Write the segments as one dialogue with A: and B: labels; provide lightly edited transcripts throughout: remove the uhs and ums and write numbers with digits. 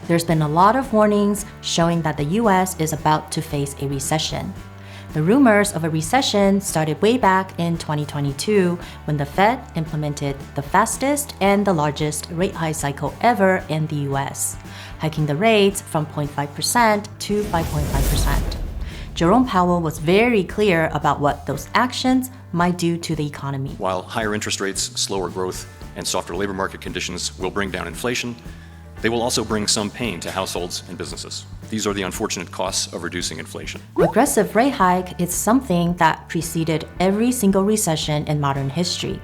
A: There's been a lot of warnings showing that the US is about to face a recession. The rumors of a recession started way back in 2022 when the Fed implemented the fastest and the largest rate hike cycle ever in the US, hiking the rates from 0.5% to 5.5%. Jerome Powell was very clear about what those actions might do to the economy.
B: While higher interest rates, slower growth, and softer labor market conditions will bring down inflation, they will also bring some pain to households and businesses. These are the unfortunate costs of reducing inflation.
A: Aggressive rate hike is something that preceded every single recession in modern history.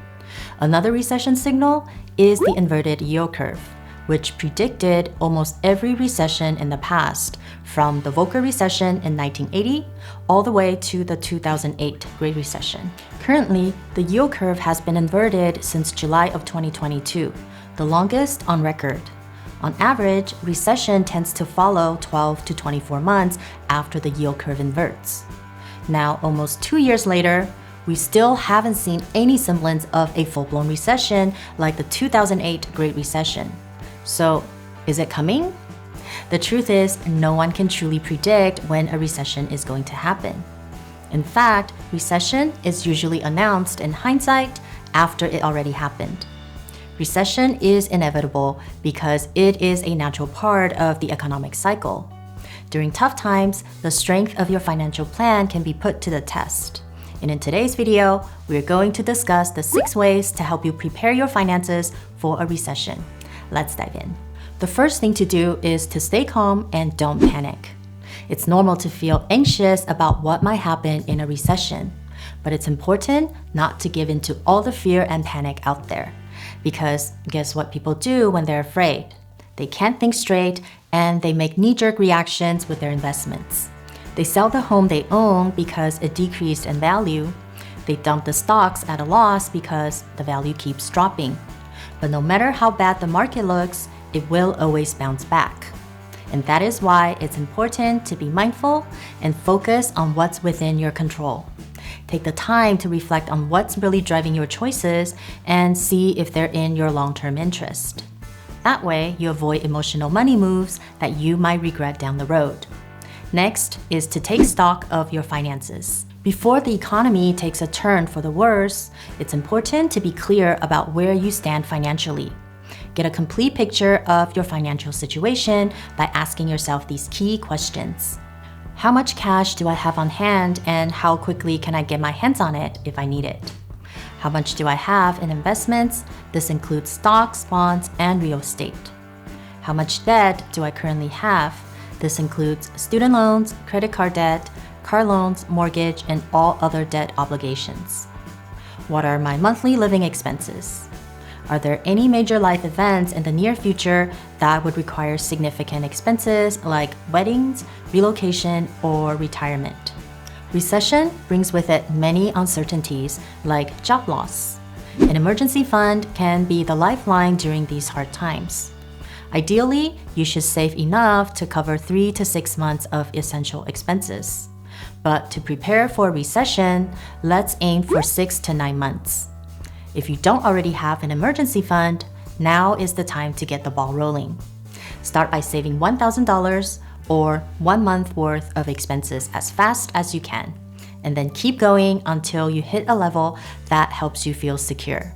A: Another recession signal is the inverted yield curve, which predicted almost every recession in the past, from the Volcker recession in 1980 all the way to the 2008 Great Recession. Currently, the yield curve has been inverted since July of 2022, the longest on record. On average, recession tends to follow 12 to 24 months after the yield curve inverts. Now, almost 2 years later, we still haven't seen any semblance of a full-blown recession like the 2008 Great Recession. So, is it coming? The truth is, no one can truly predict when a recession is going to happen. In fact, recession is usually announced in hindsight after it already happened. Recession is inevitable because it is a natural part of the economic cycle. During tough times, the strength of your financial plan can be put to the test. And in today's video, we are going to discuss the 6 ways to help you prepare your finances for a recession. Let's dive in. The first thing to do is to stay calm and don't panic. It's normal to feel anxious about what might happen in a recession, but it's important not to give in to all the fear and panic out there. Because guess what people do when they're afraid? They can't think straight and they make knee-jerk reactions with their investments. They sell the home they own because it decreased in value. They dump the stocks at a loss because the value keeps dropping. But no matter how bad the market looks, it will always bounce back. And that is why it's important to be mindful and focus on what's within your control. Take the time to reflect on what's really driving your choices and see if they're in your long-term interest. That way, you avoid emotional money moves that you might regret down the road. Next is to take stock of your finances. Before the economy takes a turn for the worse, it's important to be clear about where you stand financially. Get a complete picture of your financial situation by asking yourself these key questions. How much cash do I have on hand and how quickly can I get my hands on it if I need it? How much do I have in investments? This includes stocks, bonds, and real estate. How much debt do I currently have? This includes student loans, credit card debt, car loans, mortgage, and all other debt obligations. What are my monthly living expenses? Are there any major life events in the near future that would require significant expenses like weddings, relocation, or retirement? Recession brings with it many uncertainties like job loss. An emergency fund can be the lifeline during these hard times. Ideally, you should save enough to cover 3 to 6 months of essential expenses. But to prepare for a recession, let's aim for 6 to 9 months. If you don't already have an emergency fund, now is the time to get the ball rolling. Start by saving $1,000 or 1 month worth of expenses as fast as you can, and then keep going until you hit a level that helps you feel secure.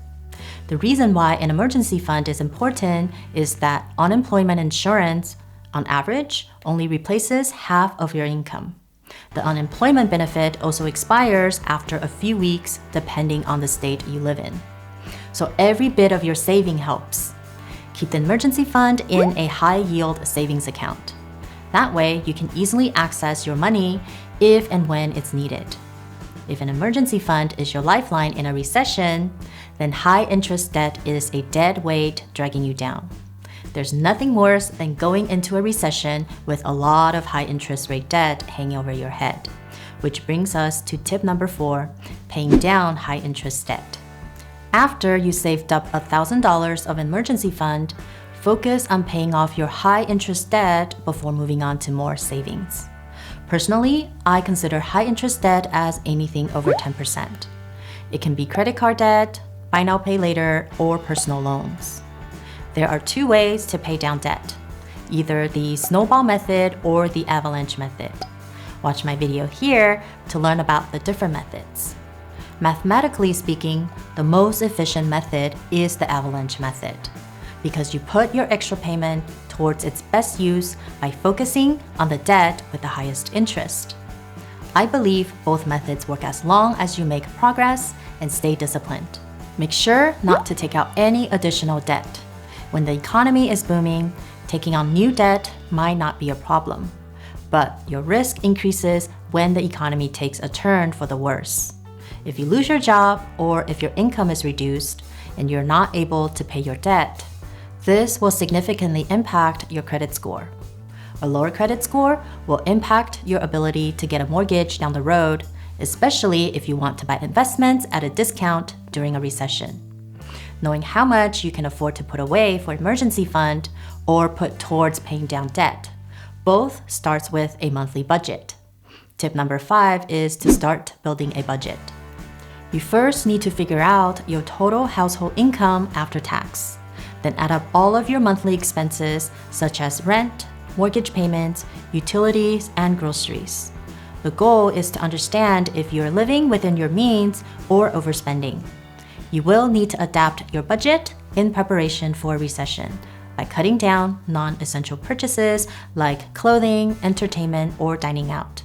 A: The reason why an emergency fund is important is that unemployment insurance, on average, only replaces half of your income. The unemployment benefit also expires after a few weeks depending on the state you live in. So every bit of your saving helps. Keep the emergency fund in a high-yield savings account. That way, you can easily access your money if and when it's needed. If an emergency fund is your lifeline in a recession, then high-interest debt is a dead weight dragging you down. There's nothing worse than going into a recession with a lot of high interest rate debt hanging over your head. Which brings us to tip number 4, paying down high interest debt. After you saved up $1,000 of emergency fund, focus on paying off your high interest debt before moving on to more savings. Personally, I consider high interest debt as anything over 10%. It can be credit card debt, buy now pay later, or personal loans. There are 2 ways to pay down debt. either the snowball method or the avalanche method. Watch my video here to learn about the different methods. Mathematically speaking, the most efficient method is the avalanche method, because you put your extra payment towards its best use by focusing on the debt with the highest interest. I believe both methods work as long as you make progress and stay disciplined. Make sure not to take out any additional debt. When the economy is booming, taking on new debt might not be a problem, but your risk increases when the economy takes a turn for the worse. If you lose your job or if your income is reduced and you're not able to pay your debt, this will significantly impact your credit score. A lower credit score will impact your ability to get a mortgage down the road, especially if you want to buy investments at a discount during a recession. Knowing how much you can afford to put away for emergency fund or put towards paying down debt, both starts with a monthly budget. Tip number 5 is to start building a budget. You first need to figure out your total household income after tax. Then add up all of your monthly expenses such as rent, mortgage payments, utilities, and groceries. The goal is to understand if you're living within your means or overspending. You will need to adapt your budget in preparation for a recession by cutting down non-essential purchases like clothing, entertainment, or dining out.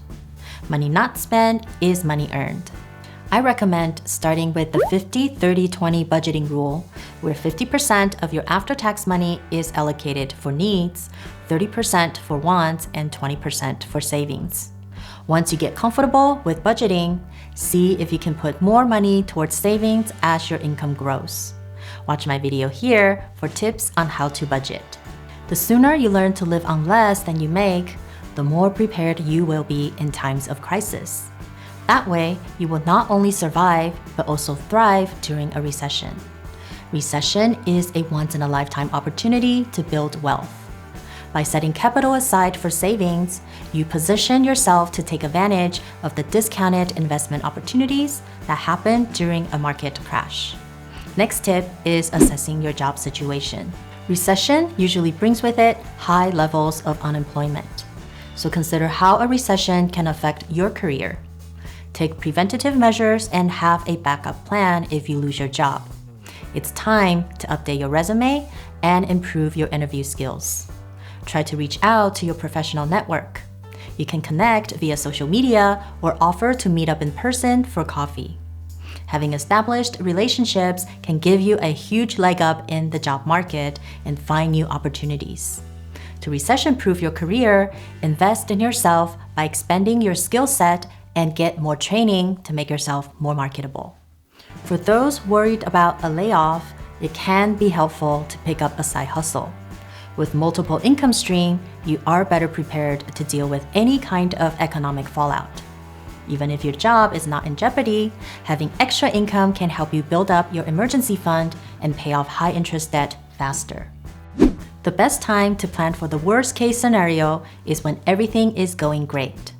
A: Money not spent is money earned. I recommend starting with the 50-30-20 budgeting rule, where 50% of your after-tax money is allocated for needs, 30% for wants, and 20% for savings. Once you get comfortable with budgeting, see if you can put more money towards savings as your income grows. Watch my video here for tips on how to budget. The sooner you learn to live on less than you make, the more prepared you will be in times of crisis. That way, you will not only survive, but also thrive during a recession. Recession is a once-in-a-lifetime opportunity to build wealth. By setting capital aside for savings, you position yourself to take advantage of the discounted investment opportunities that happen during a market crash. Next tip is assessing your job situation. Recession usually brings with it high levels of unemployment. So consider how a recession can affect your career. Take preventative measures and have a backup plan if you lose your job. It's time to update your resume and improve your interview skills. Try to reach out to your professional network. You can connect via social media or offer to meet up in person for coffee. Having established relationships can give you a huge leg up in the job market and find new opportunities. To recession-proof your career, invest in yourself by expanding your skill set and get more training to make yourself more marketable. For those worried about a layoff, it can be helpful to pick up a side hustle. With multiple income streams, you are better prepared to deal with any kind of economic fallout. Even if your job is not in jeopardy, having extra income can help you build up your emergency fund and pay off high-interest debt faster. The best time to plan for the worst-case scenario is when everything is going great.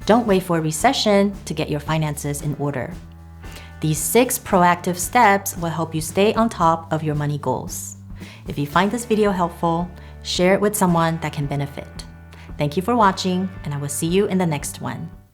A: Don't wait for a recession to get your finances in order. These 6 proactive steps will help you stay on top of your money goals. If you find this video helpful, share it with someone that can benefit. Thank you for watching, and I will see you in the next one.